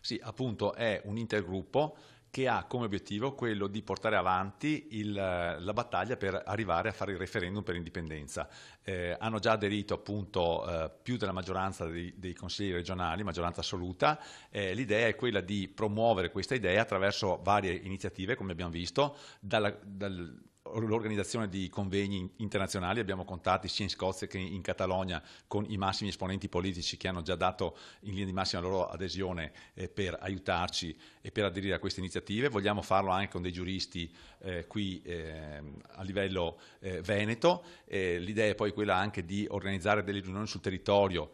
Sì, appunto è un intergruppo che ha come obiettivo quello di portare avanti la battaglia per arrivare a fare il referendum per l'indipendenza. Hanno già aderito appunto più della maggioranza dei consigli regionali, maggioranza assoluta. L'idea è quella di promuovere questa idea attraverso varie iniziative, come abbiamo visto, l'organizzazione di convegni internazionali, abbiamo contatti sia in Scozia che in Catalogna con i massimi esponenti politici che hanno già dato in linea di massima la loro adesione per aiutarci e per aderire a queste iniziative. Vogliamo farlo anche con dei giuristi qui a livello veneto. L'idea è poi quella anche di organizzare delle riunioni sul territorio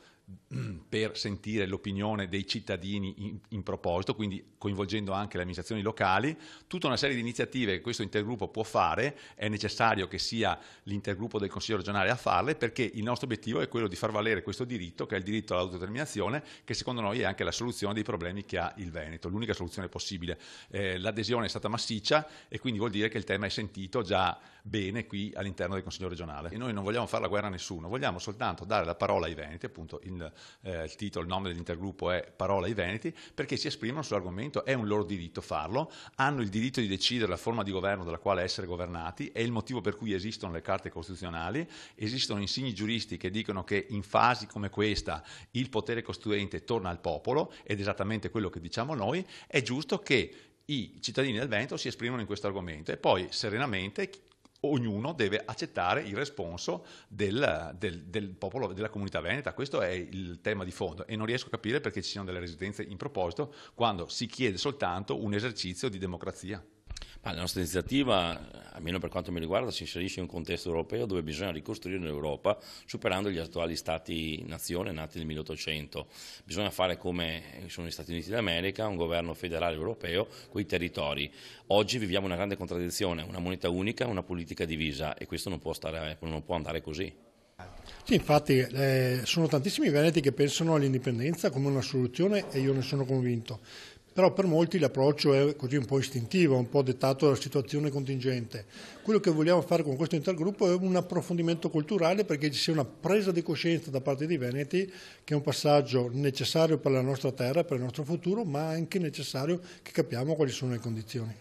per sentire l'opinione dei cittadini in proposito, quindi coinvolgendo anche le amministrazioni locali. Tutta una serie di iniziative che questo intergruppo può fare, è necessario che sia l'intergruppo del Consiglio regionale a farle, perché il nostro obiettivo è quello di far valere questo diritto, che è il diritto all'autodeterminazione, che secondo noi è anche la soluzione dei problemi che ha il Veneto, l'unica soluzione possibile. L'adesione è stata massiccia e quindi vuol dire che il tema è sentito già bene qui all'interno del Consiglio regionale. E noi non vogliamo fare la guerra a nessuno, vogliamo soltanto dare la parola ai Veneti, appunto il titolo, il nome dell'intergruppo è Parola ai Veneti, perché si esprimono sull'argomento, è un loro diritto farlo, hanno il diritto di decidere la forma di governo dalla quale essere governati, è il motivo per cui esistono le carte costituzionali, esistono insigni giuristi che dicono che in fasi come questa il potere costituente torna al popolo, ed è esattamente quello che diciamo noi. È giusto che i cittadini del Veneto si esprimono in questo argomento e poi serenamente ognuno deve accettare il responso del popolo, della comunità veneta. Questo è il tema di fondo e non riesco a capire perché ci siano delle resistenze in proposito quando si chiede soltanto un esercizio di democrazia. Ma la nostra iniziativa, almeno per quanto mi riguarda, si inserisce in un contesto europeo dove bisogna ricostruire l'Europa superando gli attuali stati-nazione nati nel 1800. Bisogna fare come sono gli Stati Uniti d'America, un governo federale europeo con i territori. Oggi viviamo una grande contraddizione, una moneta unica, una politica divisa, e questo non può andare così. Sì, infatti sono tantissimi veneti che pensano all'indipendenza come una soluzione e io ne sono convinto. Però per molti l'approccio è così un po' istintivo, un po' dettato dalla situazione contingente. Quello che vogliamo fare con questo intergruppo è un approfondimento culturale perché ci sia una presa di coscienza da parte dei veneti che è un passaggio necessario per la nostra terra, per il nostro futuro, ma anche necessario che capiamo quali sono le condizioni.